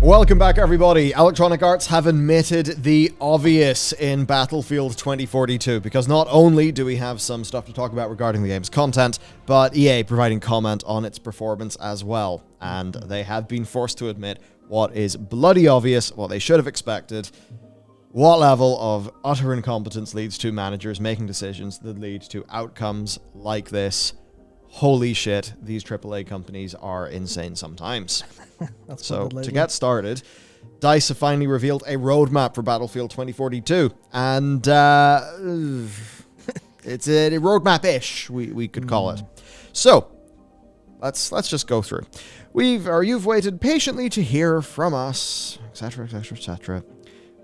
Welcome back, everybody. Electronic Arts have admitted the obvious in Battlefield 2042, because not only do we have some stuff to talk about regarding the game's content, but EA providing comment on its performance as well. And they have been forced to admit what is bloody obvious, what they should have expected. What level of utter incompetence leads to managers making decisions that lead to outcomes like this? Holy shit, these AAA companies are insane sometimes. So, to get started, DICE have finally revealed a roadmap for Battlefield 2042. And it's a roadmap-ish, we could call it. So, let's just go through. You've waited patiently to hear from us, etc., etc., etc.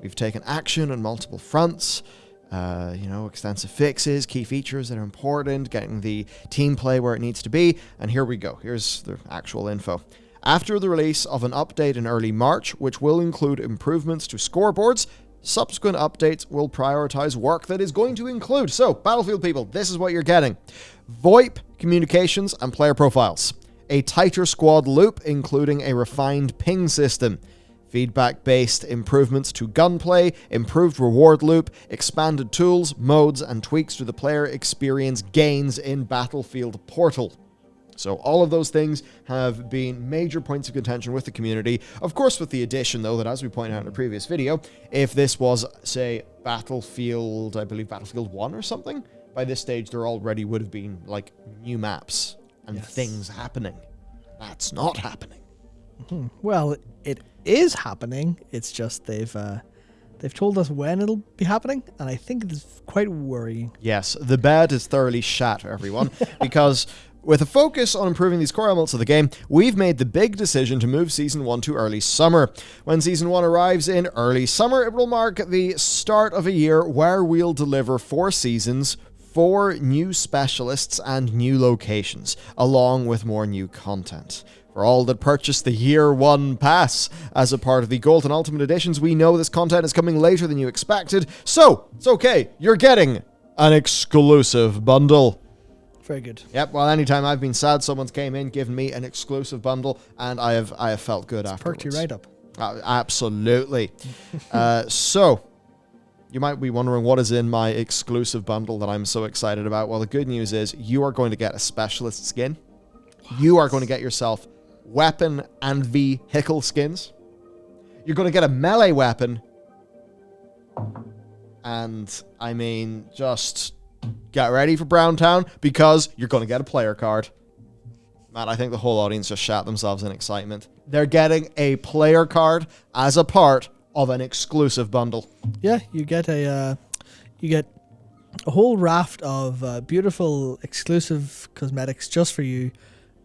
We've taken action on multiple fronts. Extensive fixes, key features that are important, getting the team play where it needs to be. And here we go. Here's the actual info. After the release of an update in early March, which will include improvements to scoreboards, subsequent updates will prioritize work that is going to include. So, Battlefield people, this is what you're getting. VoIP, communications, and player profiles. A tighter squad loop, including a refined ping system. Feedback-based improvements to gunplay, improved reward loop, expanded tools, modes, and tweaks to the player experience gains in Battlefield Portal. So all of those things have been major points of contention with the community. Of course, with the addition, though, that as we pointed out in a previous video, if this was, say, Battlefield 1 or something, by this stage there already would have been, like, new maps and things happening. That's not happening. Well, it is happening. It's just they've told us when it'll be happening, and I think it's quite worrying. Yes, the bed is thoroughly shat, everyone, because with a focus on improving these core elements of the game, we've made the big decision to move Season 1 to early summer. When Season 1 arrives in early summer, it will mark the start of a year where we'll deliver 4 seasons, 4 new specialists, and new locations, along with more new content. For all that purchased the Year 1 pass as a part of the Gold and Ultimate Editions, we know this content is coming later than you expected, so it's okay, you're getting an exclusive bundle. Very good. Yep, well, anytime I've been sad, someone's came in, given me an exclusive bundle, and I have felt good afterwards. Perked you right up. Absolutely. So, you might be wondering what is in my exclusive bundle that I'm so excited about. Well, the good news is you are going to get a specialist skin. What? You are going to get yourself weapon and vehicle skins. You're going to get a melee weapon. And, I mean, just get ready for Browntown, because you're going to get a player card. Man, I think the whole audience just shat themselves in excitement. They're getting a player card as a part of an exclusive bundle. Yeah, you get a whole raft of beautiful exclusive cosmetics just for you,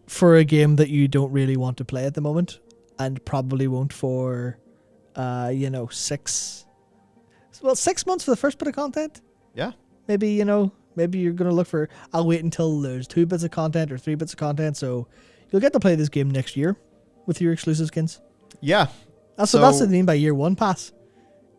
for a game that you don't really want to play at the moment, and probably won't for 6 months for the first bit of content. Yeah. Maybe you're going to look for, I'll wait until there's 2 bits of content or 3 bits of content, so you'll get to play this game next year with your exclusive skins. Yeah. That's what I mean by Year 1 pass.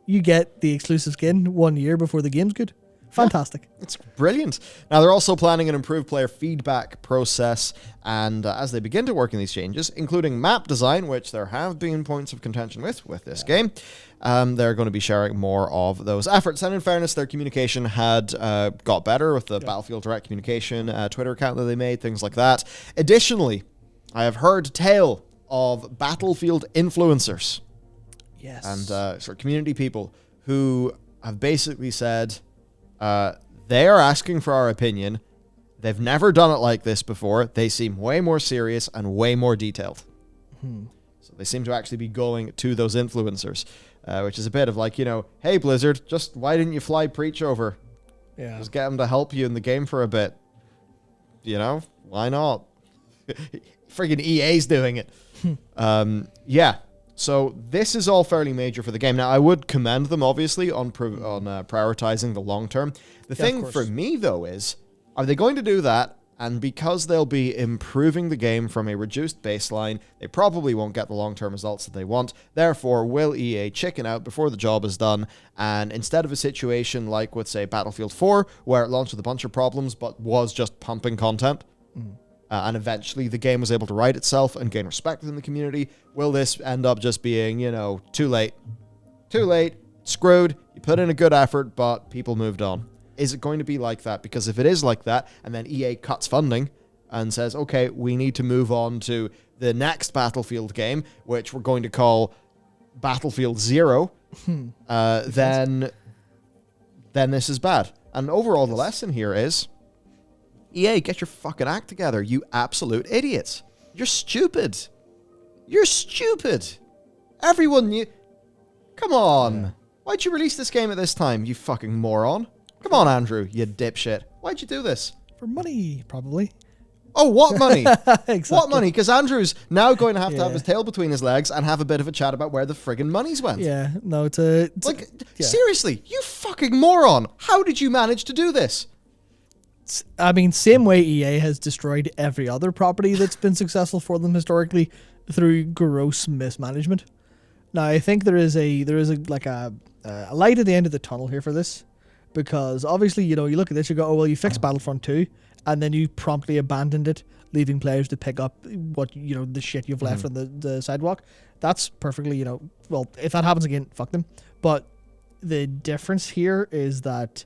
You get the exclusive skin 1 year before the game's good. Fantastic. Yeah, it's brilliant. Now, they're also planning an improved player feedback process, and as they begin to work in these changes, including map design, which there have been points of contention with this game, they're going to be sharing more of those efforts. And in fairness, their communication had got better with the Battlefield Direct Communication Twitter account that they made, things like that. Additionally, I have heard tale of Battlefield influencers. Yes. And sort of community people who have basically said, they are asking for our opinion. They've never done it like this before. They seem way more serious and way more detailed. So they seem to actually be going to those influencers, which is a bit of like, hey, Blizzard, just why didn't you fly Preach over? Yeah. Just get him to help you in the game for a bit. Why not? Friggin' EA's doing it. Yeah. So this is all fairly major for the game. Now, I would commend them, obviously, on prioritizing the long term. The thing for me, though, is, are they going to do that? And because they'll be improving the game from a reduced baseline, they probably won't get the long-term results that they want. Therefore, will EA chicken out before the job is done? And instead of a situation like with, say, Battlefield 4, where it launched with a bunch of problems but was just pumping content, and eventually the game was able to right itself and gain respect within the community? Will this end up just being, too late? Too late, screwed, you put in a good effort, but people moved on. Is it going to be like that? Because if it is like that, and then EA cuts funding and says, okay, we need to move on to the next Battlefield game, which we're going to call Battlefield 0, then this is bad. And overall, the lesson here is, EA, get your fucking act together, you absolute idiots. You're stupid. You're stupid. Everyone knew. Come on. Yeah. Why'd you release this game at this time, you fucking moron? Come on, Andrew, you dipshit. Why'd you do this? For money, probably. Oh, what money? Exactly. What money? Because Andrew's now going to have his tail between his legs and have a bit of a chat about where the friggin' money's went. Yeah, no, seriously, you fucking moron. How did you manage to do this? I mean, same way EA has destroyed every other property that's been successful for them historically through gross mismanagement. Now, I think there is a light at the end of the tunnel here for this, because obviously, you look at this, you go, oh, well, you fixed Battlefront 2, and then you promptly abandoned it, leaving players to pick up what, the shit you've left on the sidewalk. That's perfectly, well, if that happens again, fuck them. But the difference here is that,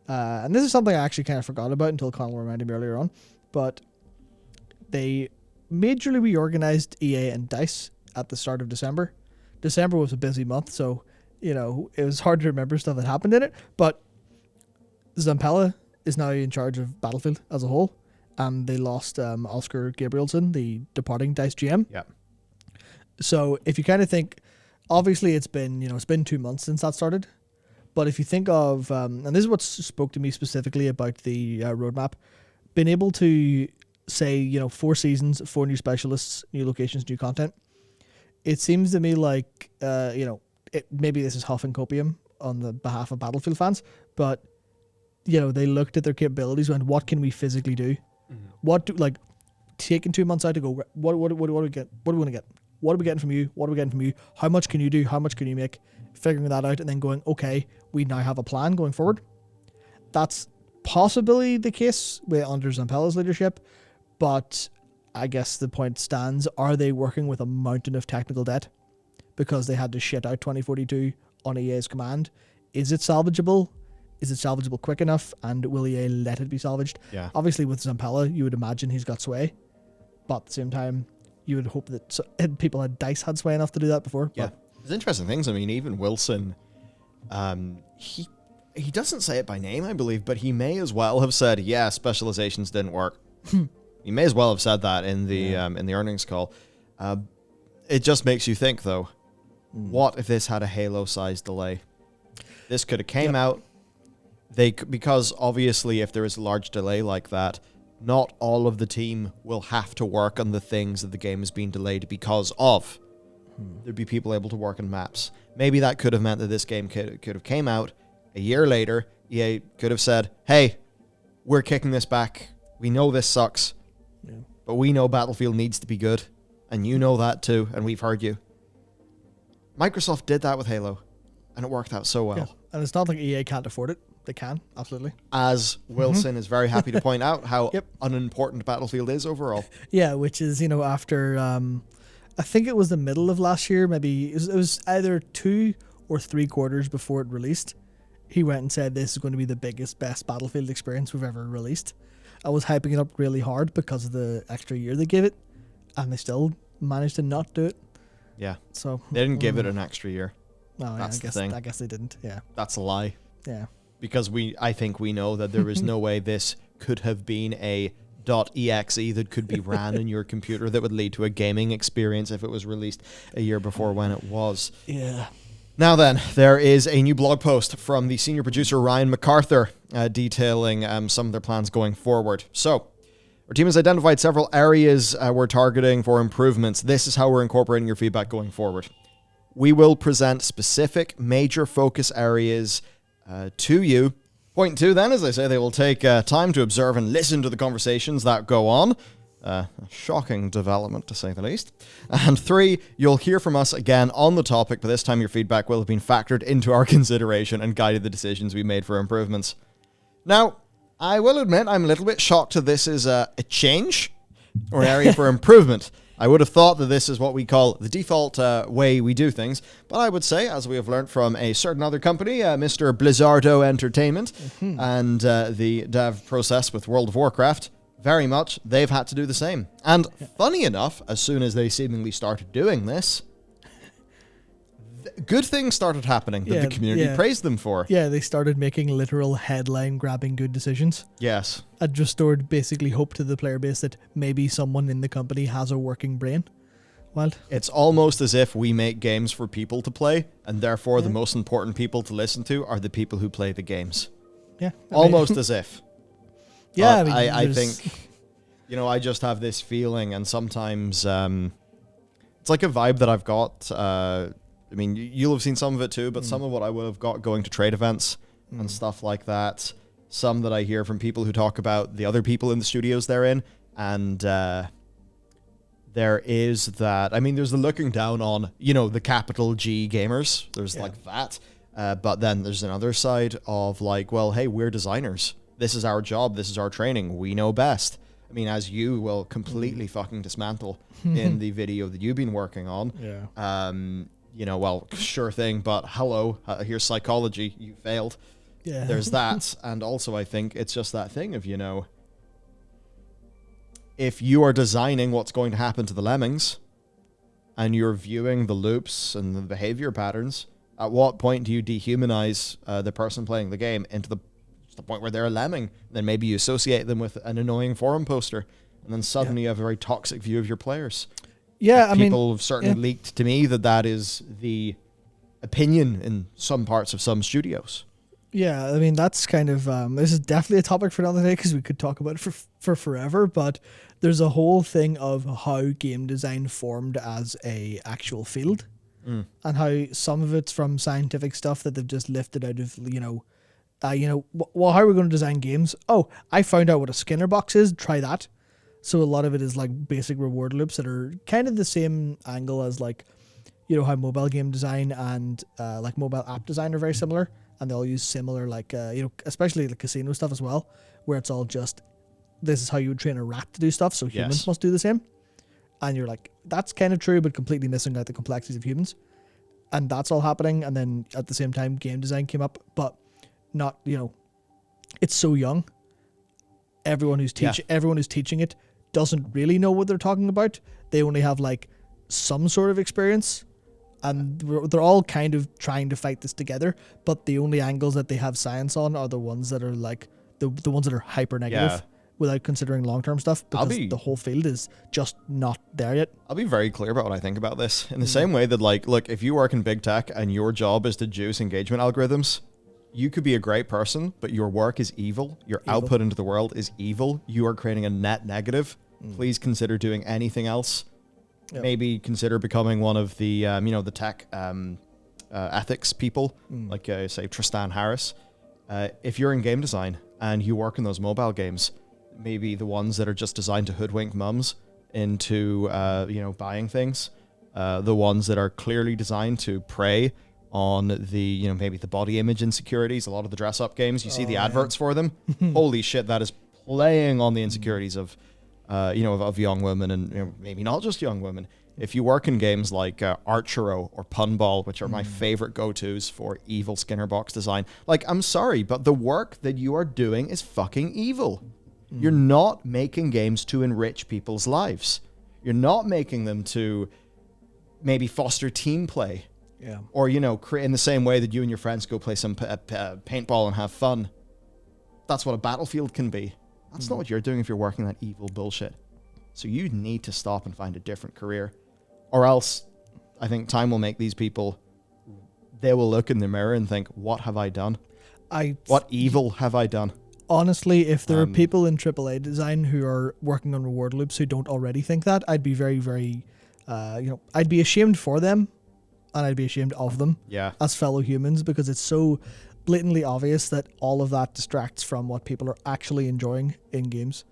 and this is something I actually kind of forgot about until Connell reminded me earlier on, but they majorly reorganized EA and DICE at the start of December. December was a busy month, so, it was hard to remember stuff that happened in it, but Zampella is now in charge of Battlefield as a whole, and they lost Oscar Gabrielson, the departing DICE GM. Yeah. So if you kind of think, obviously it's been 2 months since that started, but if you think of, and this is what spoke to me specifically about the roadmap, being able to say, 4 seasons, 4 new specialists, new locations, new content, it seems to me like, maybe this is huff and copium on the behalf of Battlefield fans, but they looked at their capabilities and went, what can we physically do? Mm-hmm. Taking 2 months out to go, what do we get? What do we want to get? What are we getting from you? What are we getting from you? How much can you do? How much can you make? Figuring that out and then going, okay, we now have a plan going forward. That's possibly the case under Zampella's leadership, but I guess the point stands, are they working with a mountain of technical debt because they had to shit out 2042 on EA's command? Is it salvageable? Is it salvageable quick enough? And will EA let it be salvaged? Yeah. Obviously, with Zampella, you would imagine he's got sway. But at the same time, you would hope that people at DICE had sway enough to do that before. Yeah. There's interesting things. I mean, even Wilson, he doesn't say it by name, I believe, but he may as well have said, yeah, specializations didn't work. He may as well have said that in the earnings call. It just makes you think, though, what if this had a Halo-sized delay? This could have came out. Because obviously if there is a large delay like that, not all of the team will have to work on the things that the game has been delayed because of. There'd be people able to work on maps. Maybe that could have meant that this game could have came out a year later. EA could have said, hey, we're kicking this back. We know this sucks, but we know Battlefield needs to be good, and you know that too, and we've heard you. Microsoft did that with Halo, and it worked out so well. Yeah. And it's not like EA can't afford it. They can, absolutely. As Wilson is very happy to point out how unimportant Battlefield is overall. Yeah, which is, after, I think it was the middle of last year, maybe, it was either 2 or 3 quarters before it released. He went and said, this is going to be the biggest, best Battlefield experience we've ever released. I was hyping it up really hard because of the extra year they gave it, and they still managed to not do it. Yeah. So they didn't give it an extra year. No, That's the thing. I guess they didn't, yeah. That's a lie. Yeah. Because I think we know that there is no way this could have been a .exe that could be ran in your computer that would lead to a gaming experience if it was released a year before when it was. Yeah. Now then, there is a new blog post from the senior producer Ryan MacArthur detailing some of their plans going forward. So, our team has identified several areas we're targeting for improvements. This is how we're incorporating your feedback going forward. We will present specific major focus areas to you. Point 2, then, as I say, they will take time to observe and listen to the conversations that go on. A shocking development, to say the least. And 3, you'll hear from us again on the topic, but this time your feedback will have been factored into our consideration and guided the decisions we made for improvements. Now, I will admit I'm a little bit shocked that this is a change. or an area for improvement. I would have thought that this is what we call the default way we do things, but I would say, as we have learned from a certain other company, Mr. Blizzardo Entertainment, and the dev process with World of Warcraft, very much they've had to do the same. And funny enough, as soon as they seemingly started doing this, good things started happening that the community praised them for. Yeah, they started making literal headline-grabbing good decisions. Yes. And restored basically hope to the player base that maybe someone in the company has a working brain. Wild. It's almost as if we make games for people to play, and therefore the most important people to listen to are the people who play the games. Yeah. Almost as if. Yeah, I think, I just have this feeling, and sometimes it's like a vibe that I've got. You'll have seen some of it too, but some of what I would have got going to trade events and stuff like that. Some that I hear from people who talk about the other people in the studios they're in. And there is that. There's the looking down on, the capital G gamers. There's like that. But then there's another side of like, well, hey, we're designers. This is our job. This is our training. We know best. As you will completely fucking dismantle in the video that you've been working on. Yeah. Well, sure thing, but hello, here's psychology, you failed. Yeah. There's that, and also I think it's just that thing of, if you are designing what's going to happen to the lemmings, and you're viewing the loops and the behavior patterns, at what point do you dehumanize the person playing the game into the point where they're a lemming? Then maybe you associate them with an annoying forum poster, and then suddenly you have a very toxic view of your players. Yeah, people have certainly leaked to me that is the opinion in some parts of some studios. Yeah, that's kind of this is definitely a topic for another day because we could talk about it for forever. But there's a whole thing of how game design formed as a actual field, and how some of it's from scientific stuff that they've just lifted out of how are we going to design games? Oh, I found out what a Skinner box is. Try that. So a lot of it is like basic reward loops that are kind of the same angle as how mobile game design and like mobile app design are very similar, and they all use similar especially the casino stuff as well, where it's all just this is how you would train a rat to do stuff, so humans must do the same. And you're like, that's kind of true, but completely missing out the complexities of humans. And that's all happening, and then at the same time game design came up, but not it's so young. Everyone who's teaching it doesn't really know what they're talking about. They only have some sort of experience, and they're all kind of trying to fight this together, but the only angles that they have science on are the ones that are the ones that are hyper negative without considering long-term stuff, because the whole field is just not there yet. I'll be very clear about what I think about this in the same way that look, if you work in big tech and your job is to juice engagement algorithms, you could be a great person, but your work is evil. Your output into the world is evil. You are creating a net negative. Please consider doing anything else. Yep. Maybe consider becoming one of the, the tech ethics people, say Tristan Harris. If you're in game design and you work in those mobile games, maybe the ones that are just designed to hoodwink mums into, buying things, the ones that are clearly designed to prey on the, maybe the body image insecurities. A lot of the dress-up games, you see the adverts for them. Holy shit, that is playing on the insecurities of young women, and maybe not just young women. If you work in games like Archero or Punball, which are my favorite go-tos for evil Skinner box design, I'm sorry, but the work that you are doing is fucking evil. You're not making games to enrich people's lives. You're not making them to maybe foster team play. Yeah. Or, create in the same way that you and your friends go play some paintball and have fun. That's what a battlefield can be. That's not what you're doing if you're working that evil bullshit. So you need to stop and find a different career. Or else, I think time will make these people, they will look in the mirror and think, what have I done? What evil have I done? Honestly, if there are people in AAA design who are working on reward loops who don't already think that, I'd be very, very, I'd be ashamed for them, and I'd be ashamed of them as fellow humans, because it's so blatantly obvious that all of that distracts from what people are actually enjoying in games.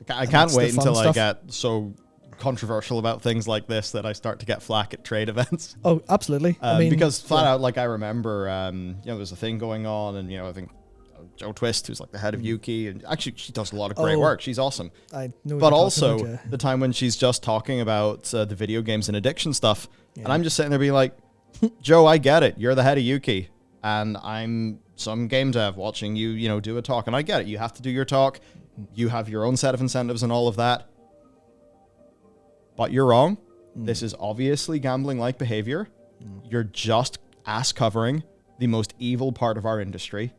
I can't wait until I get so controversial about things like this that I start to get flack at trade events. Oh, absolutely. Because flat out, I remember, there was a thing going on, and, I think Joe Twist, who's like the head of Yuki, and actually she does a lot of great work. She's awesome. I know what but you're also talking about, yeah. the time when she's just talking about the video games and addiction stuff, and I'm just sitting there being like, Joe, I get it. You're the head of Yuki, and I'm some game dev watching you, do a talk, and I get it. You have to do your talk. You have your own set of incentives and all of that. But you're wrong. This is obviously gambling-like behavior. You're just ass covering the most evil part of our industry.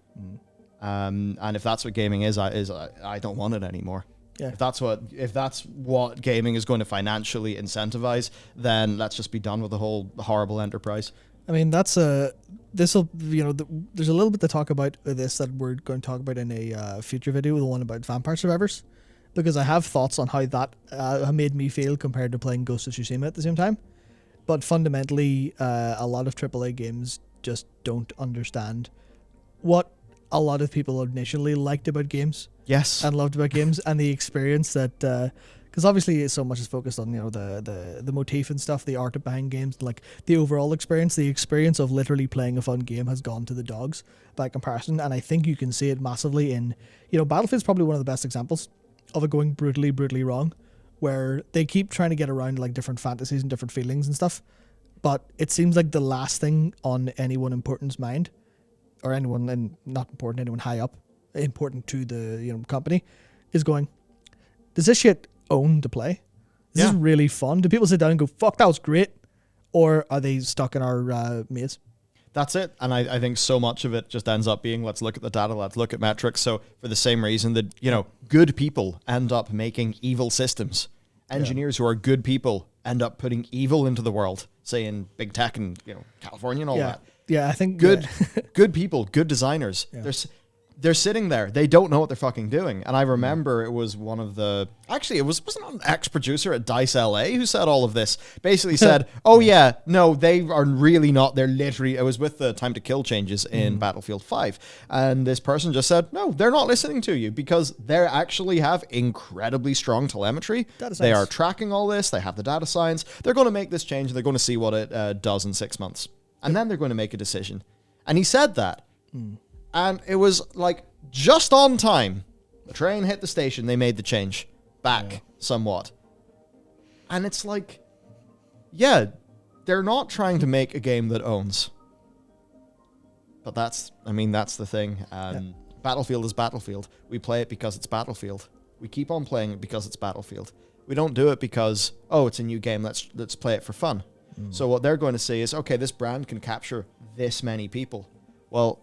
And if that's what gaming is, I don't want it anymore. Yeah. If that's what gaming is going to financially incentivize, then let's just be done with the whole horrible enterprise. I mean, there's a little bit to talk about this that we're going to talk about in a future video, the one about Vampire Survivors, because I have thoughts on how that made me feel compared to playing Ghost of Tsushima at the same time. But fundamentally, a lot of AAA games just don't understand what a lot of people initially liked about games. Yes. And loved about games, and the experience that, because obviously so much is focused on, the motif and stuff, the art behind games, like the overall experience. The experience of literally playing a fun game has gone to the dogs by comparison, and I think you can see it massively in, Battlefield's probably one of the best examples of it going brutally, brutally wrong, where they keep trying to get around like different fantasies and different feelings and stuff, but it seems like the last thing on anyone important's mind, or anyone, and not important, anyone high up, important to the company, is going, does this shit own to play? Is this really fun? Do people sit down and go, fuck, that was great? Or are they stuck in our maze? That's it. And I think so much of it just ends up being, let's look at the data, let's look at metrics. So for the same reason that, good people end up making evil systems. Engineers who are good people end up putting evil into the world, say in big tech and, California and all that. Yeah, I think good people, good designers. Yeah. They're sitting there. They don't know what they're fucking doing. And I remember it was one of the... Actually, wasn't it an ex-producer at DICE LA who said all of this? Basically said, no, they are really not. They're literally... It was with the time to kill changes in Battlefield 5. And this person just said, no, they're not listening to you because they actually have incredibly strong telemetry. They are tracking all this. They have the data science. They're going to make this change. They're going to see what it does in 6 months. And then they're going to make a decision. And he said that. And it was like just on time. The train hit the station. They made the change back somewhat. And it's like, they're not trying to make a game that owns. But that's the thing. Battlefield is Battlefield. We play it because it's Battlefield. We keep on playing it because it's Battlefield. We don't do it because, it's a new game. Let's play it for fun. So what they're going to say is, okay, this brand can capture this many people. Well,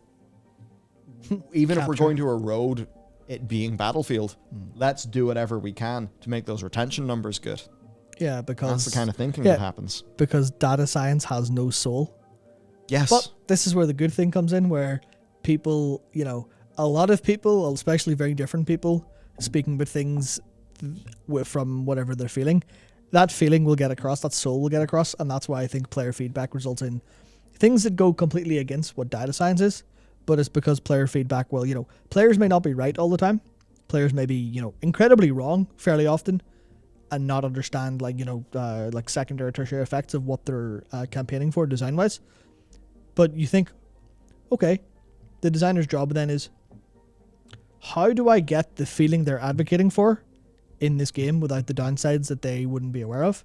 even if we're going to erode it being Battlefield, let's do whatever we can to make those retention numbers good. Yeah, because... That's the kind of thinking that happens. Because data science has no soul. Yes. But this is where the good thing comes in, where people, a lot of people, especially very different people, speaking about things from whatever they're feeling, that feeling will get across, that soul will get across, and that's why I think player feedback results in things that go completely against what data science is, but it's because player feedback, players may not be right all the time. Players may be, incredibly wrong fairly often and not understand, like secondary or tertiary effects of what they're campaigning for design-wise. But you think, okay, the designer's job then is, how do I get the feeling they're advocating for in this game without the downsides that they wouldn't be aware of?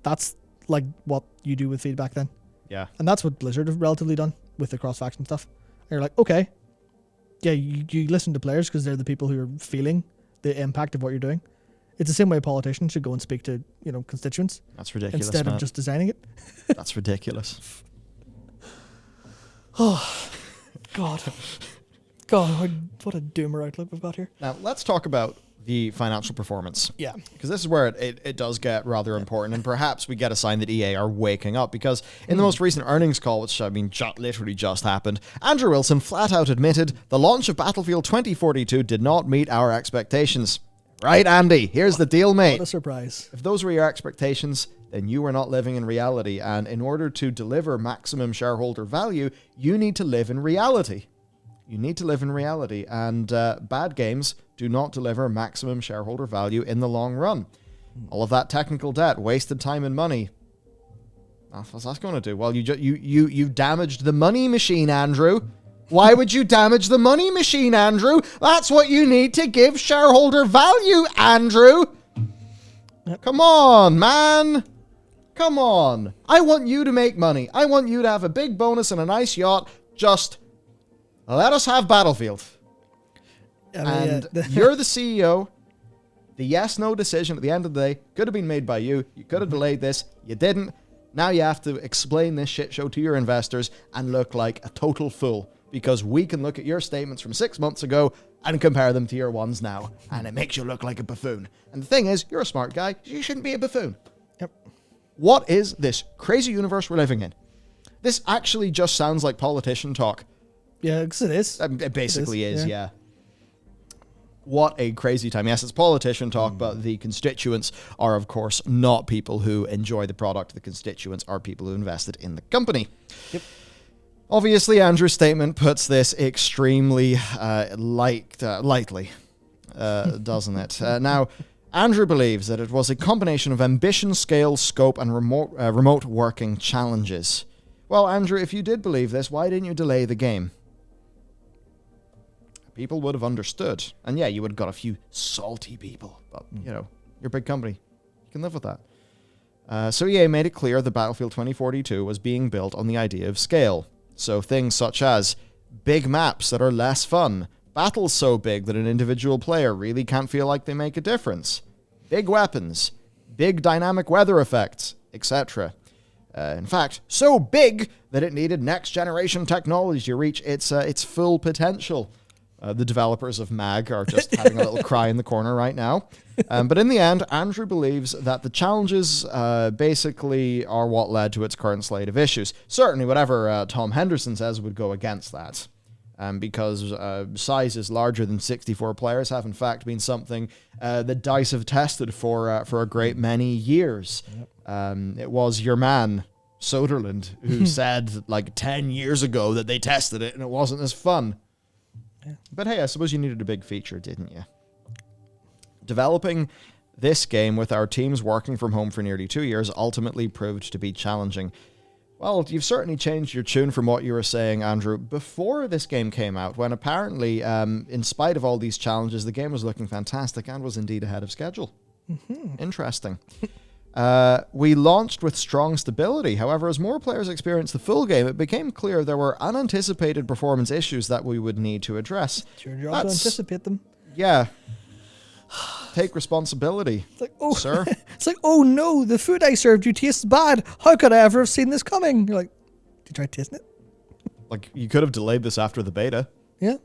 That's like what you do with feedback then. Yeah. And that's what Blizzard have relatively done with the cross-faction stuff. And you're like, okay, yeah, you listen to players because they're the people who are feeling the impact of what you're doing. It's the same way politicians should go and speak to, constituents. That's ridiculous, instead of just designing it. That's ridiculous. Oh, God, what a doomer outlook we've got here. Now, let's talk about the financial performance. Yeah. Because this is where it does get rather important, and perhaps we get a sign that EA are waking up, because in the most recent earnings call, which literally just happened, Andrew Wilson flat out admitted the launch of Battlefield 2042 did not meet our expectations. Right, Andy? Here's the deal, mate. What a surprise. If those were your expectations, then you were not living in reality, and in order to deliver maximum shareholder value, you need to live in reality. You need to live in reality, and bad games do not deliver maximum shareholder value in the long run. All of that technical debt, wasted time and money. What's that going to do? Well, you damaged the money machine, Andrew. Why would you damage the money machine, Andrew? That's what you need to give shareholder value, Andrew. Yep. Come on, man. Come on. I want you to make money. I want you to have a big bonus and a nice yacht. Just let us have Battlefield. And you're the CEO. The yes-no decision at the end of the day could have been made by you. You could have delayed this. You didn't. Now you have to explain this shit show to your investors and look like a total fool, because we can look at your statements from 6 months ago and compare them to your ones now, and it makes you look like a buffoon. And the thing is, you're a smart guy. You shouldn't be a buffoon. Yep. What is this crazy universe we're living in? This actually just sounds like politician talk. Yeah, because it is. It basically is, yeah. What a crazy time. Yes, it's politician talk, but the constituents are, of course, not people who enjoy the product. The constituents are people who invested in the company. Yep. Obviously, Andrew's statement puts this extremely lightly, doesn't it? Now, Andrew believes that it was a combination of ambition, scale, scope, and remote working challenges. Well, Andrew, if you did believe this, why didn't you delay the game? People would have understood. And yeah, you would have got a few salty people. But, you know, you're a big company. You can live with that. So EA made it clear that Battlefield 2042 was being built on the idea of scale. So things such as big maps that are less fun, battles so big that an individual player really can't feel like they make a difference, big weapons, big dynamic weather effects, etc. In fact, so big that it needed next-generation technology to reach its full potential. The developers of MAG are just having a little cry in the corner right now. But in the end, Andrew believes that the challenges basically are what led to its current slate of issues. Certainly whatever Tom Henderson says would go against that. Because sizes larger than 64 players have in fact been something that DICE have tested for a great many years. Yep. It was your man, Soderlund, who said like 10 years ago that they tested it and it wasn't as fun. Yeah. But hey, I suppose you needed a big feature, didn't you? Developing this game with our teams working from home for nearly 2 years ultimately proved to be challenging. Well, you've certainly changed your tune from what you were saying, Andrew, before this game came out, when apparently, in spite of all these challenges, the game was looking fantastic and was indeed ahead of schedule. Mm-hmm. Interesting. We launched with strong stability. However, as more players experienced the full game, it became clear there were unanticipated performance issues that we would need to address. It's your job to anticipate them. Yeah. Take responsibility, it's like, oh, sir. It's like, oh no, the food I served you tastes bad. How could I ever have seen this coming? You're like, did you try tasting it? Like, you could have delayed this after the beta. Yeah.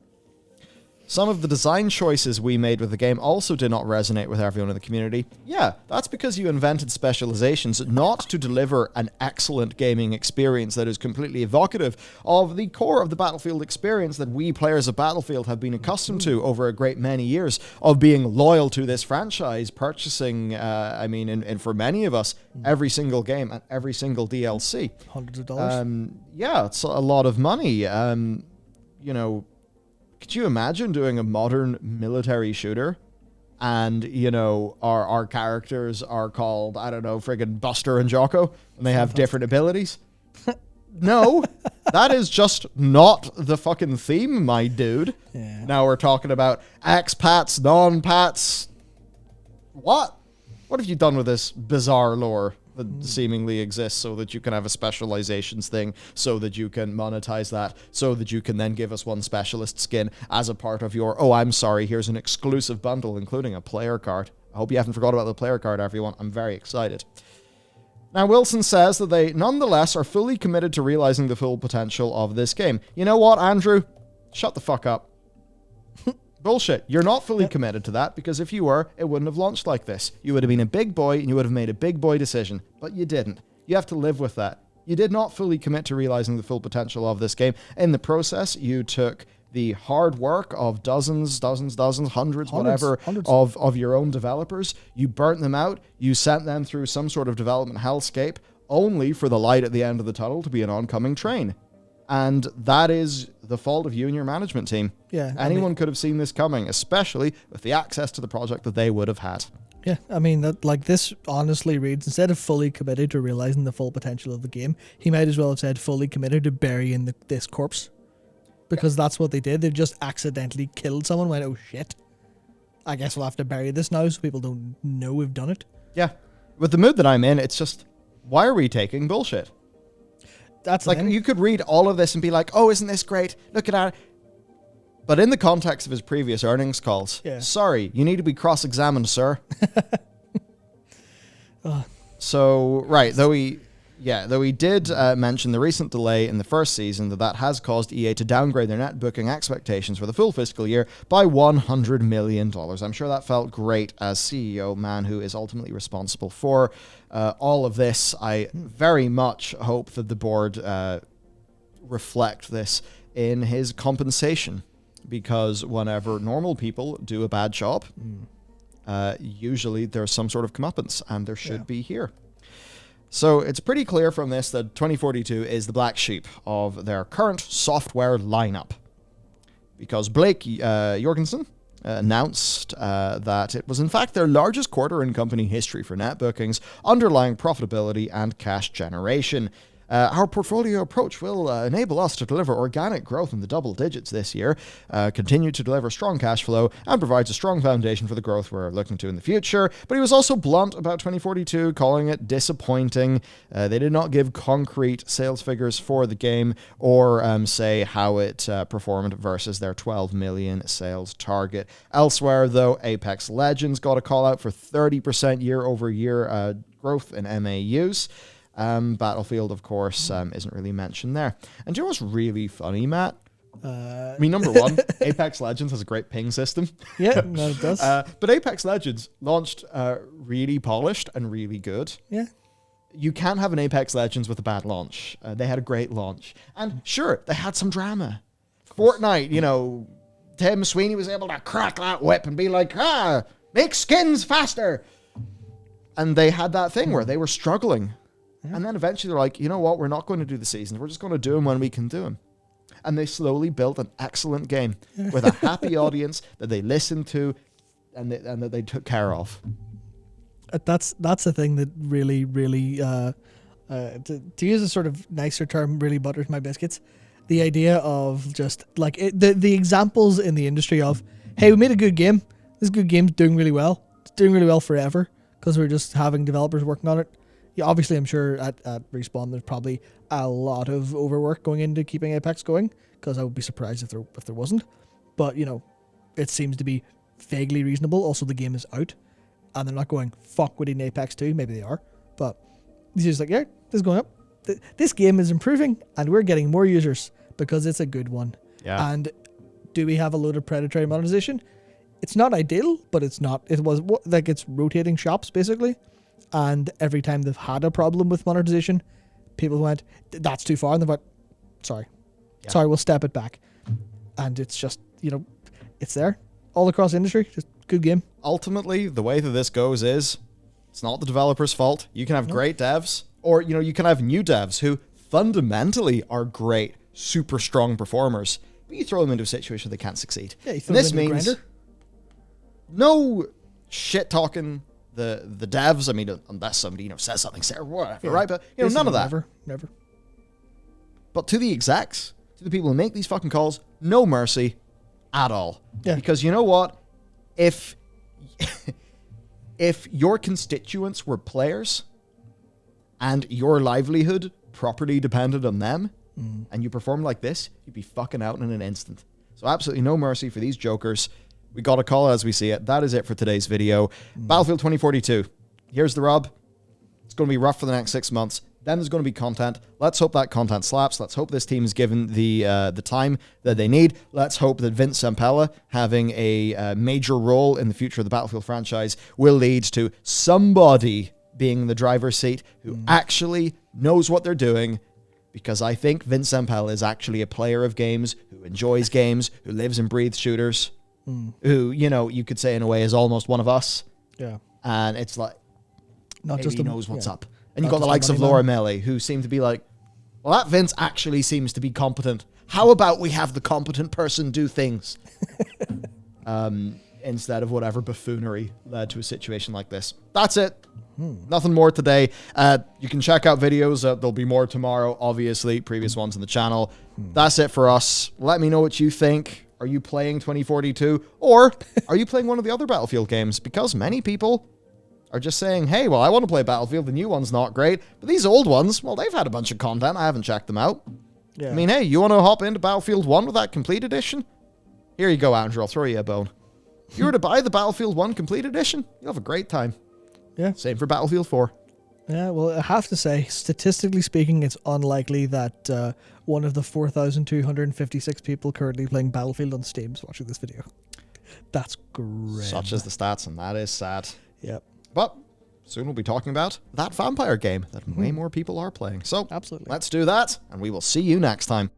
Some of the design choices we made with the game also did not resonate with everyone in the community. Yeah, that's because you invented specializations not to deliver an excellent gaming experience that is completely evocative of the core of the Battlefield experience that we players of Battlefield have been accustomed to over a great many years of being loyal to this franchise, purchasing, and for many of us, every single game and every single DLC. Hundreds of dollars. Yeah, it's a lot of money. Could you imagine doing a modern military shooter and, our characters are called, I don't know, friggin' Buster and Jocko, and they have different abilities? No, that is just not the fucking theme, my dude. Yeah. Now we're talking about expats, non-pats. What? What have you done with this bizarre lore that seemingly exists so that you can have a specializations thing, so that you can monetize that, so that you can then give us one specialist skin as a part of your, oh, I'm sorry, here's an exclusive bundle, including a player card. I hope you haven't forgot about the player card, everyone. I'm very excited. Now, Wilson says that they nonetheless are fully committed to realizing the full potential of this game. You know what, Andrew? Shut the fuck up. Bullshit. You're not fully committed to that, because if you were, it wouldn't have launched like this. You would have been a big boy and you would have made a big boy decision, but you didn't. You have to live with that. You did not fully commit to realizing the full potential of this game. In the process, you took the hard work of dozens, hundreds, whatever, of your own developers. You burnt them out. You sent them through some sort of development hellscape, only for the light at the end of the tunnel to be an oncoming train. And that is the fault of you and your management team. Yeah, Anyone could have seen this coming, especially with the access to the project that they would have had. Yeah, I mean, this honestly reads, instead of fully committed to realizing the full potential of the game, he might as well have said fully committed to burying this corpse. because that's what they did. They just accidentally killed someone. Went, oh shit! I guess we'll have to bury this now so people don't know we've done it. Yeah. With the mood that I'm in, it's just, why are we taking bullshit? That's like, you could read all of this and be like, oh, isn't this great? Look at that. But in the context of his previous earnings calls, sorry, you need to be cross-examined, sir. So, right, though he did mention the recent delay in the first season, that has caused EA to downgrade their net booking expectations for the full fiscal year by $100 million. I'm sure that felt great as CEO, man who is ultimately responsible for all of this. I very much hope that the board reflect this in his compensation, because whenever normal people do a bad job, usually there's some sort of comeuppance, and there should be here. So it's pretty clear from this that 2042 is the black sheep of their current software lineup, because Blake Jorgensen announced that it was in fact their largest quarter in company history for net bookings, underlying profitability, and cash generation. Our portfolio approach will enable us to deliver organic growth in the double digits this year, continue to deliver strong cash flow, and provides a strong foundation for the growth we're looking to in the future. But he was also blunt about 2042, calling it disappointing. They did not give concrete sales figures for the game or say how it performed versus their 12 million sales target. Elsewhere, though, Apex Legends got a call out for 30% year-over-year growth in MAUs. Battlefield, of course, isn't really mentioned there. And do you know what's really funny, Matt? I mean, number one, Apex Legends has a great ping system. Yeah, no, it does. But Apex Legends launched really polished and really good. Yeah. You can't have an Apex Legends with a bad launch. They had a great launch. And sure, they had some drama. Fortnite, you know, Tim Sweeney was able to crack that whip and be like, make skins faster. And they had that thing where they were struggling. And then eventually they're like, you know what? We're not going to do the seasons. We're just going to do them when we can do them. And they slowly built an excellent game with a happy audience that they listened to and that they took care of. That's the thing that really, really, to use a sort of nicer term, really butters my biscuits. The idea of just like the examples in the industry of, hey, we made a good game. This good game's doing really well. It's doing really well forever because we're just having developers working on it. Yeah, obviously, I'm sure at Respawn there's probably a lot of overwork going into keeping Apex going, because I would be surprised if there wasn't. But, you know, it seems to be vaguely reasonable. Also, the game is out, and they're not going, fuck, we need an Apex 2. Maybe they are. But it's just like, yeah, this is going up. This game is improving, and we're getting more users because it's a good one. Yeah. And do we have a load of predatory monetization? It's not ideal, but it's not. It was like it's rotating shops, basically. And every time they've had a problem with monetization, people went, that's too far. And they went, sorry, we'll step it back. And it's just, you know, it's there all across the industry. Just good game. Ultimately, the way that this goes is it's not the developer's fault. You can have great devs, or, you know, you can have new devs who fundamentally are great, super strong performers. But you throw them into a situation where they can't succeed. Yeah, you and this means no shit talking the devs. I mean, unless somebody, you know, says something or whatever, right? But, you know, none of that. Never. But to the execs, to the people who make these fucking calls, no mercy at all. Yeah. Because you know what? If your constituents were players and your livelihood properly depended on them, and you performed like this, you'd be fucking out in an instant. So absolutely no mercy for these jokers. We got a call as we see it. That is it for today's video. Battlefield 2042. Here's the rub. It's going to be rough for the next 6 months. Then there's going to be content. Let's hope that content slaps. Let's hope this team is given the time that they need. Let's hope that Vince Zampella having a major role in the future of the Battlefield franchise will lead to somebody being in the driver's seat who actually knows what they're doing. Because I think Vince Zampella is actually a player of games, who enjoys games, who lives and breathes shooters. Who, you know, you could say in a way is almost one of us. Yeah. And it's like, not maybe just he knows what's up. And Not you've got the likes of money Laura man. Melly, who seem to be like, well, that Vince actually seems to be competent. How about we have the competent person do things? instead of whatever buffoonery led to a situation like this. That's it. Nothing more today. You can check out videos. There'll be more tomorrow, obviously. Previous ones on the channel. That's it for us. Let me know what you think. Are you playing 2042? Or are you playing one of the other Battlefield games? Because many people are just saying, hey, well, I want to play Battlefield. The new one's not great. But these old ones, well, they've had a bunch of content. I haven't checked them out. Yeah. I mean, hey, you want to hop into Battlefield 1 with that complete edition? Here you go, Andrew. I'll throw you a bone. If you were to buy the Battlefield 1 complete edition, you'll have a great time. Yeah. Same for Battlefield 4. Yeah, well, I have to say, statistically speaking, it's unlikely that one of the 4,256 people currently playing Battlefield on Steam is watching this video. That's great. Such as the stats, and that is sad. Yep. But soon we'll be talking about that vampire game that way more people are playing. So Absolutely. let's do that, and we will see you next time.